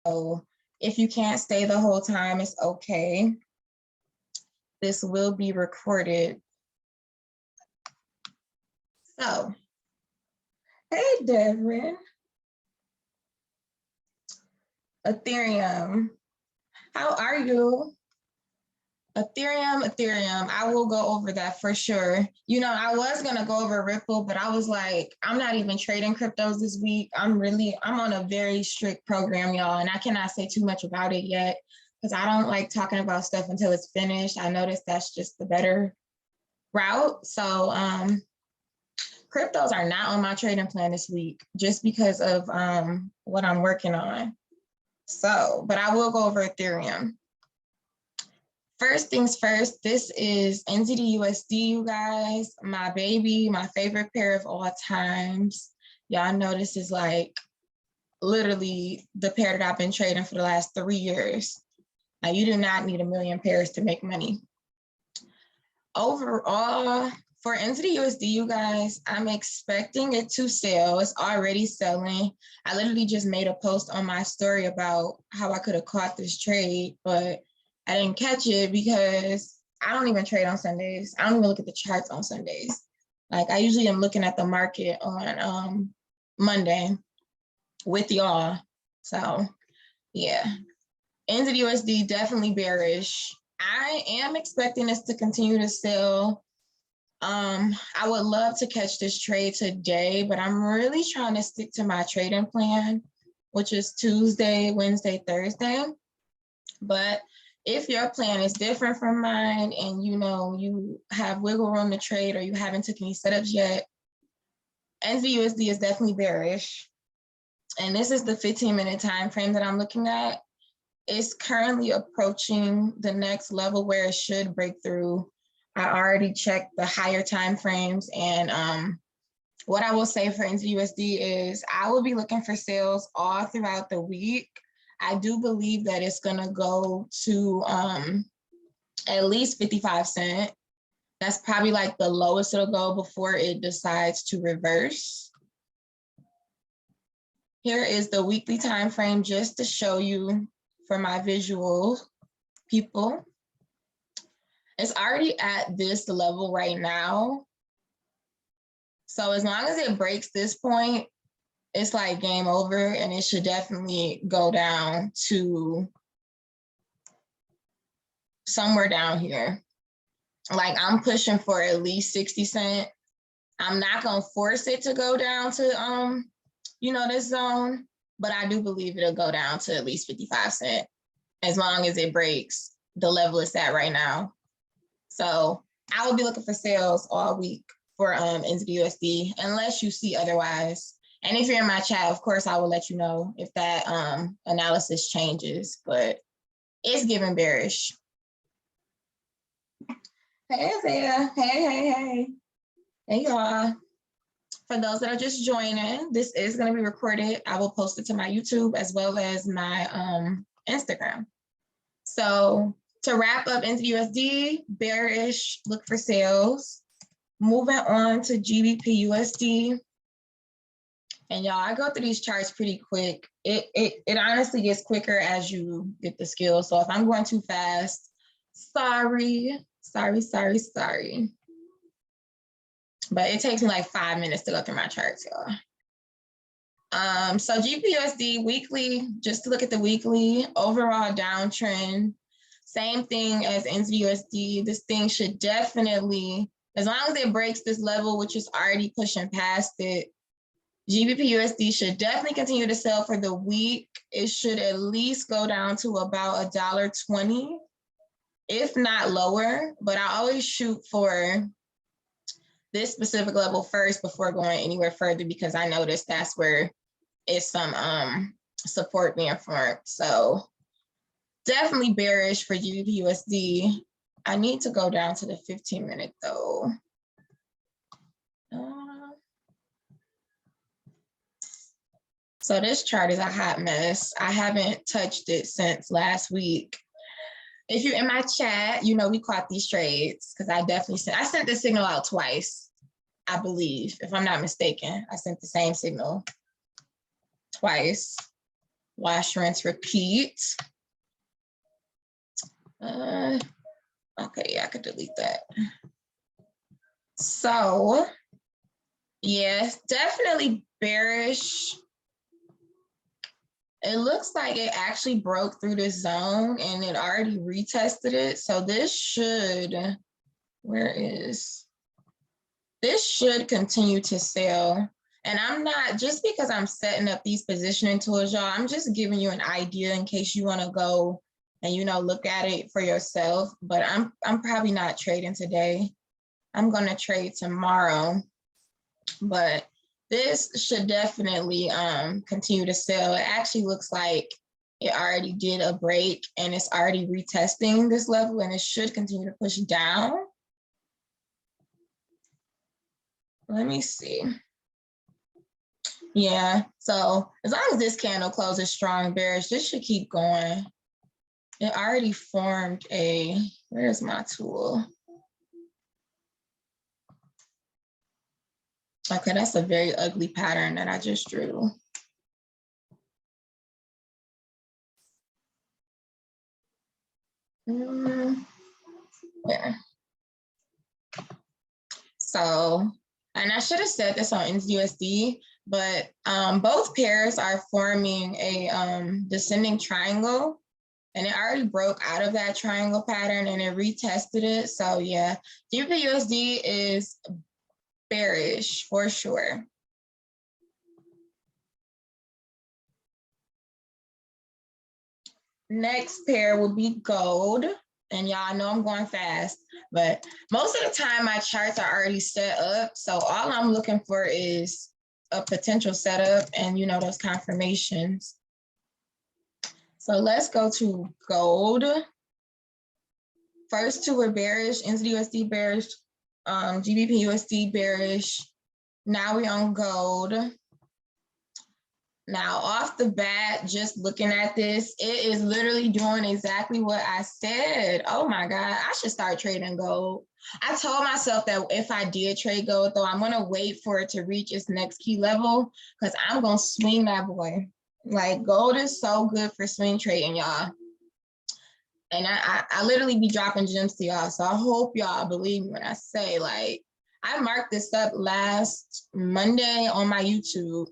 So if you can't stay the whole time, it's okay. This will be recorded. So, hey, Devin. Ethereum, how are you? Ethereum, I will go over that for sure. You know, I was gonna go over Ripple, but I was like, I'm not even trading cryptos this week. I'm on a very strict program, y'all, and I cannot say too much about it yet because I don't like talking about stuff until it's finished. I noticed that's just the better route. So cryptos are not on my trading plan this week just because of what I'm working on. So, but I will go over Ethereum. First things first, this is NZDUSD, you guys, my baby, my favorite pair of all times. Y'all know this is like literally the pair that I've been trading for the last 3 years. Now, you do not need a million pairs to make money. Overall, for NZDUSD, you guys, I'm expecting it to sell. It's already selling. I literally just made a post on my story about how I could have caught this trade, but I didn't catch it because I don't even trade on Sundays. I don't even look at the charts on Sundays. Like I usually am looking at the market on Monday with y'all. So yeah, NZDUSD definitely bearish. I am expecting this to continue to sell. I would love to catch this trade today, but I'm really trying to stick to my trading plan, which is Tuesday, Wednesday, Thursday. But if your plan is different from mine and you know you have wiggle room to trade or you haven't taken any setups yet, NZUSD is definitely bearish. And this is the 15-minute time frame that I'm looking at. It's currently approaching the next level where it should break through. I already checked the higher time frames, and what I will say for NZUSD is I will be looking for sales all throughout the week. I do believe that it's gonna go to at least 55 cents. That's probably like the lowest it'll go before it decides to reverse. Here is the weekly time frame just to show you for my visual people. It's already at this level right now. So as long as it breaks this point, it's like game over, and it should definitely go down to somewhere down here. Like I'm pushing for at least 60 cents. I'm not gonna force it to go down to you know, this zone, but I do believe it'll go down to at least 55 cents as long as it breaks the level it's at right now. So I will be looking for sales all week for NZDUSD unless you see otherwise. And if you're in my chat, of course, I will let you know if that analysis changes, but it's giving bearish. Hey, Isaiah. Hey. Hey, y'all. For those that are just joining, this is going to be recorded. I will post it to my YouTube as well as my Instagram. So to wrap up NZDUSD, bearish, look for sales. Moving on to GBPUSD. And y'all, I go through these charts pretty quick. It honestly gets quicker as you get the skill. So if I'm going too fast, sorry. But it takes me like 5 minutes to go through my charts, y'all. So GBPUSD weekly, just to look at the weekly, overall downtrend, same thing as NZDUSD. This thing should definitely, as long as it breaks this level, which is already pushing past it, GBPUSD should definitely continue to sell for the week. It should at least go down to about $1.20, if not lower, but I always shoot for this specific level first before going anywhere further because I noticed that's where it's some support being formed. So definitely bearish for GBPUSD. I need to go down to the 15-minute though. So this chart is a hot mess. I haven't touched it since last week. If you're in my chat, you know we caught these trades because I sent the signal out twice, I believe, if I'm not mistaken. I sent the same signal twice. Wash, rinse, repeat. Okay, yeah, I could delete that. So, yeah, definitely bearish. It looks like it actually broke through this zone and it already retested it. So this should, this should continue to sell. And I'm not, just because I'm setting up these positioning tools, y'all, I'm just giving you an idea in case you want to go and, you know, look at it for yourself. But I'm probably not trading today. I'm going to trade tomorrow. But this should definitely continue to sell. It actually looks like it already did a break and it's already retesting this level, and it should continue to push down. Let me see. Yeah, so as long as this candle closes strong bearish, this should keep going. It already formed a, where's my tool? Okay, that's a very ugly pattern that I just drew. Yeah. So, and I should have said this on NZDUSD, but both pairs are forming a descending triangle, and it already broke out of that triangle pattern and it retested it. So yeah, GBPUSD is bearish for sure. Next pair will be gold. And y'all know I'm going fast, but most of the time my charts are already set up. So all I'm looking for is a potential setup and, you know, those confirmations. So let's go to gold. First two were bearish, NZDUSD bearish, GBPUSD bearish. Now we're on gold. Now, off the bat, just looking at this, it is literally doing exactly what I said. Oh my God, I should start trading gold. I told myself that if I did trade gold, though, I'm gonna wait for it to reach its next key level because I'm gonna swing that boy. Like, gold is so good for swing trading, y'all. And I literally be dropping gems to y'all. So I hope y'all believe me when I say, like, I marked this up last Monday on my YouTube.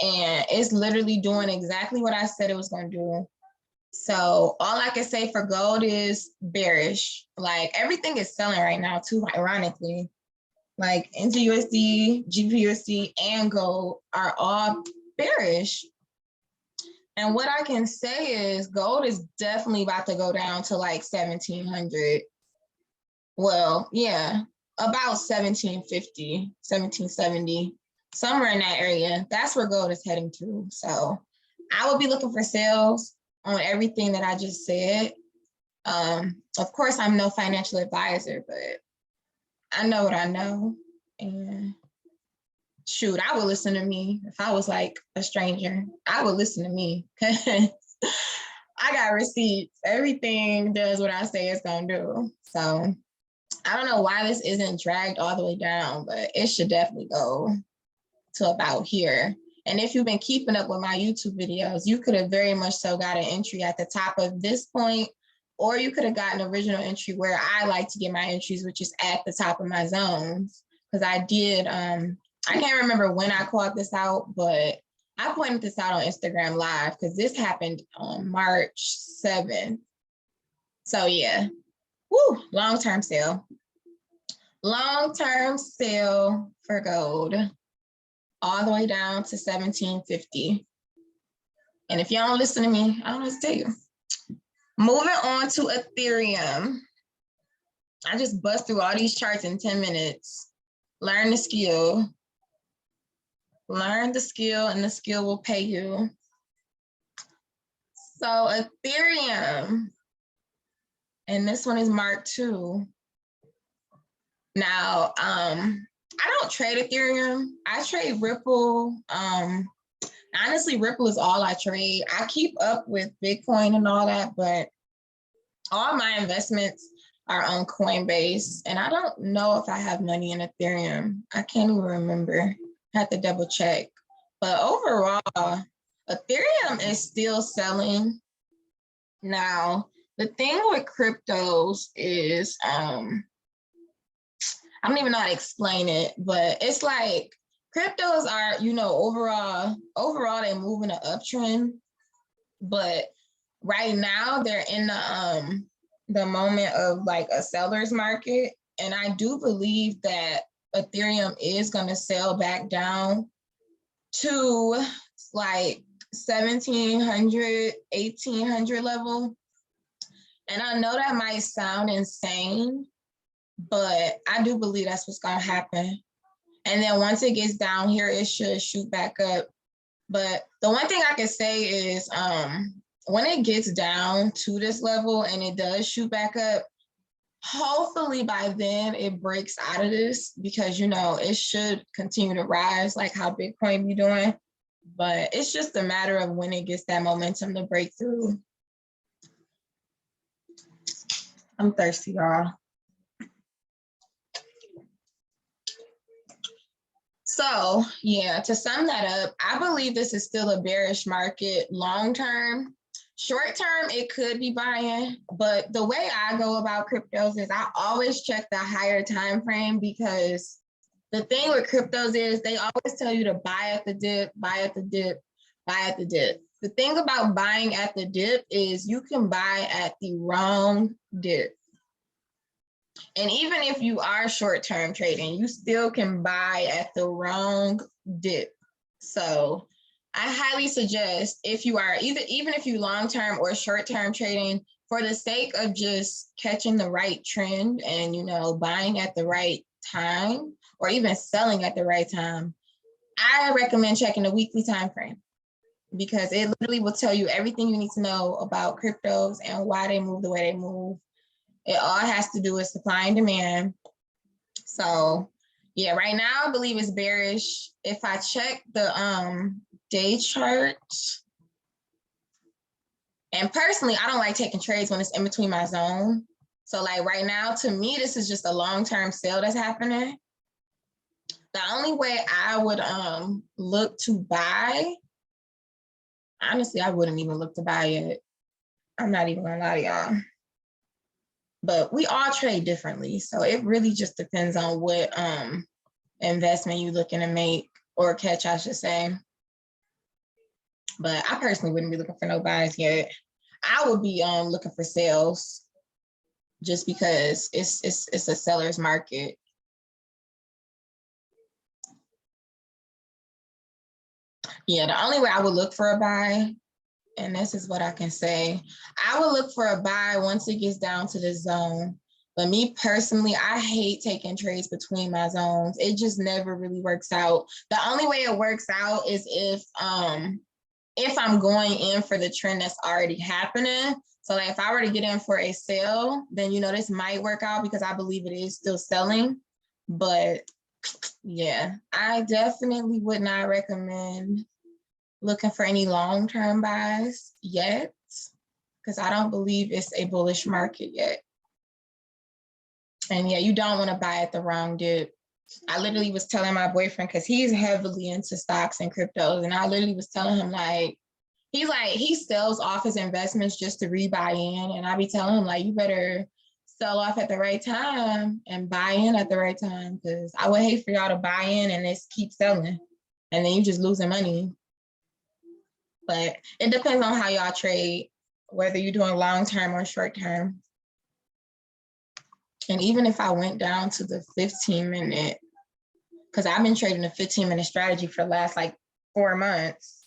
And it's literally doing exactly what I said it was going to do. So all I can say for gold is bearish. Like, everything is selling right now too, ironically. Like NZUSD, GBPUSD, and gold are all bearish. And what I can say is gold is definitely about to go down to like 1700. Well, yeah, about 1750, 1770. Somewhere in that area. That's where gold is heading to. So I will be looking for sales on everything that I just said. Of course, I'm no financial advisor, but I know what I know. And shoot, I would listen to me if I was like a stranger. I would listen to me because I got receipts. Everything does what I say it's going to do. So I don't know why this isn't dragged all the way down, but it should definitely go to about here. And if you've been keeping up with my YouTube videos, you could have very much so got an entry at the top of this point, or you could have gotten an original entry where I like to get my entries, which is at the top of my zones. Because I did, I can't remember when I called this out, but I pointed this out on Instagram Live because this happened on March 7th. So yeah, woo, long-term sale. Long-term sale for gold. All the way down to 1750. And if y'all don't listen to me, I don't know what to tell you. Moving on to Ethereum. I just bust through all these charts in 10 minutes. Learn the skill. Learn the skill and the skill will pay you. So Ethereum, and this one is Mark 2. Now, I don't trade Ethereum. I trade Ripple. Honestly, Ripple is all I trade. I keep up with Bitcoin and all that, but all my investments are on Coinbase. And I don't know if I have money in Ethereum. I can't even remember. I have to double check. But overall, Ethereum is still selling. Now, the thing with cryptos is, I don't even know how to explain it, but it's like cryptos are, you know, overall they move in an uptrend, but right now they're in the moment of like a seller's market. And I do believe that Ethereum is going to sell back down to like 1700, 1800 level. And I know that might sound insane, but I do believe that's what's going to happen. And then once it gets down here, it should shoot back up. But the one thing I can say is when it gets down to this level and it does shoot back up, hopefully by then it breaks out of this, because, you know, it should continue to rise like how Bitcoin be doing. But it's just a matter of when it gets that momentum to break through. I'm thirsty, y'all. So yeah, to sum that up, I believe this is still a bearish market long term. Short term, it could be buying, but the way I go about cryptos is I always check the higher time frame, because the thing with cryptos is they always tell you to buy at the dip, buy at the dip, buy at the dip. The thing about buying at the dip is you can buy at the wrong dip. And even if you are short-term trading, you still can buy at the wrong dip. So I highly suggest, if you are even if you long-term or short-term trading, for the sake of just catching the right trend and, you know, buying at the right time or even selling at the right time, I recommend checking the weekly time frame, because it literally will tell you everything you need to know about cryptos and why they move the way they move. It all has to do with supply and demand. So yeah, right now I believe it's bearish. If I check the day chart, and personally, I don't like taking trades when it's in between my zone. So like right now, to me, this is just a long-term sale that's happening. The only way I would look to buy, honestly, I wouldn't even look to buy it. I'm not even gonna lie to y'all. But we all trade differently. So it really just depends on what investment you're looking to make or catch, I should say. But I personally wouldn't be looking for no buys yet. I would be looking for sales, just because it's a seller's market. Yeah, the only way I would look for a buy, and this is what I can say, I would look for a buy once it gets down to the zone. But me personally, I hate taking trades between my zones. It just never really works out. The only way it works out is if I'm going in for the trend that's already happening. So like if I were to get in for a sale, then, you know, this might work out because I believe it is still selling. But yeah, I definitely would not recommend looking for any long-term buys yet, because I don't believe it's a bullish market yet. And yeah, you don't want to buy at the wrong dip. I literally was telling my boyfriend, because he's heavily into stocks and cryptos, and I literally was telling him, like, he sells off his investments just to rebuy in, and I be telling him, like, you better sell off at the right time and buy in at the right time, because I would hate for y'all to buy in and this keep selling, and then you just losing money. But it depends on how y'all trade, whether you're doing long-term or short-term. And even if I went down to the 15-minute, because I've been trading a 15-minute strategy for the last like 4 months.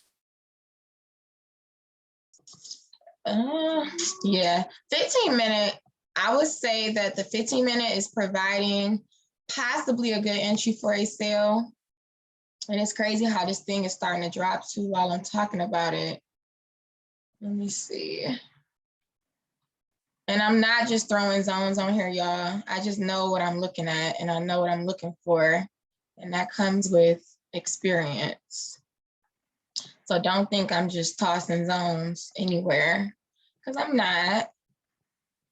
Yeah, 15-minute, I would say that the 15-minute is providing possibly a good entry for a sale. And it's crazy how this thing is starting to drop too while I'm talking about it. Let me see. And I'm not just throwing zones on here, y'all. I just know what I'm looking at, and I know what I'm looking for. And that comes with experience. So don't think I'm just tossing zones anywhere, because I'm not.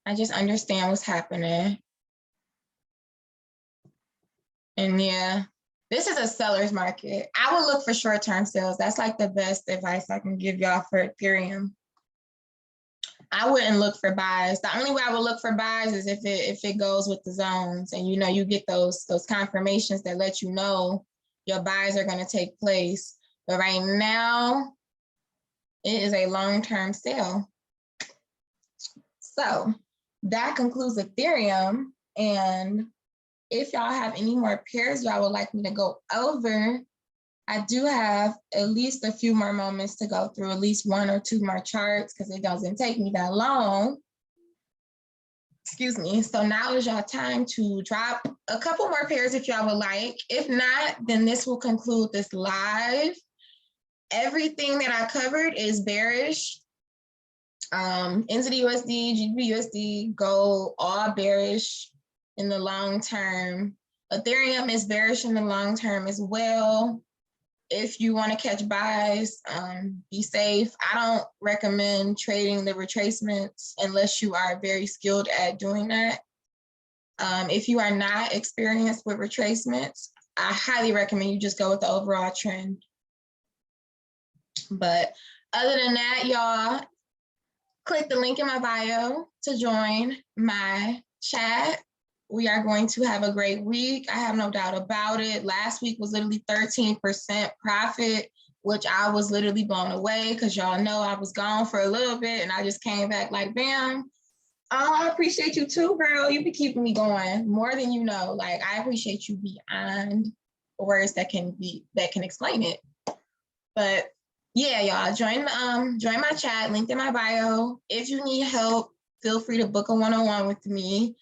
I just understand what's happening. And yeah, This is a seller's market. I would look for short-term sales. That's like the best advice I can give y'all for Ethereum. I wouldn't look for buys. The only way I would look for buys is if it goes with the zones, and you know, you get those confirmations that let you know your buys are going to take place. But right now, it is a long-term sale. So that concludes Ethereum. And if y'all have any more pairs y'all would like me to go over, I do have at least a few more moments to go through at least 1 or 2 more charts because it doesn't take me that long. Excuse me. So now is y'all time to drop a couple more pairs if y'all would like. If not, then this will conclude this live. Everything that I covered is bearish. NZDUSD, GBPUSD, gold, all bearish in the long term. Ethereum is bearish in the long term as well. If you want to catch buys, be safe. I don't recommend trading the retracements unless you are very skilled at doing that. If you are not experienced with retracements, I highly recommend you just go with the overall trend. But other than that, y'all, click the link in my bio to join my chat. We are going to have a great week. I have no doubt about it. Last week was literally 13% profit, which I was literally blown away because y'all know I was gone for a little bit and I just came back like, bam. Oh, I appreciate you too, girl. You be keeping me going more than you know. Like, I appreciate you beyond words that can explain it. But yeah, y'all, join my chat, linked in my bio. If you need help, feel free to book a one-on-one with me.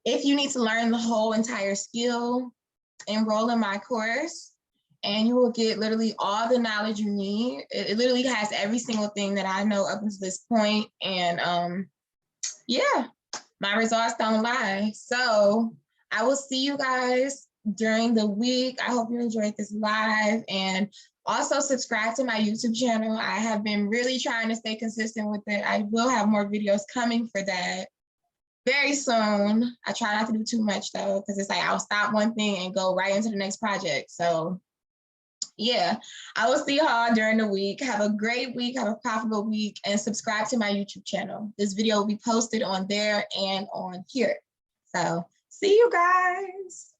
If you need to learn the whole entire skill, enroll in my course and you will get literally all the knowledge you need. It literally has every single thing that I know up until this point. And yeah, my results don't lie. So I will see you guys during the week. I hope you enjoyed this live, and also subscribe to my YouTube channel. I have been really trying to stay consistent with it. I will have more videos coming for that very soon. I try not to do too much though, because it's like I'll stop one thing and go right into the next project. So yeah, I will see y'all during the week. Have a great week, have a profitable week, and subscribe to my YouTube channel. This video will be posted on there and on here. So see you guys.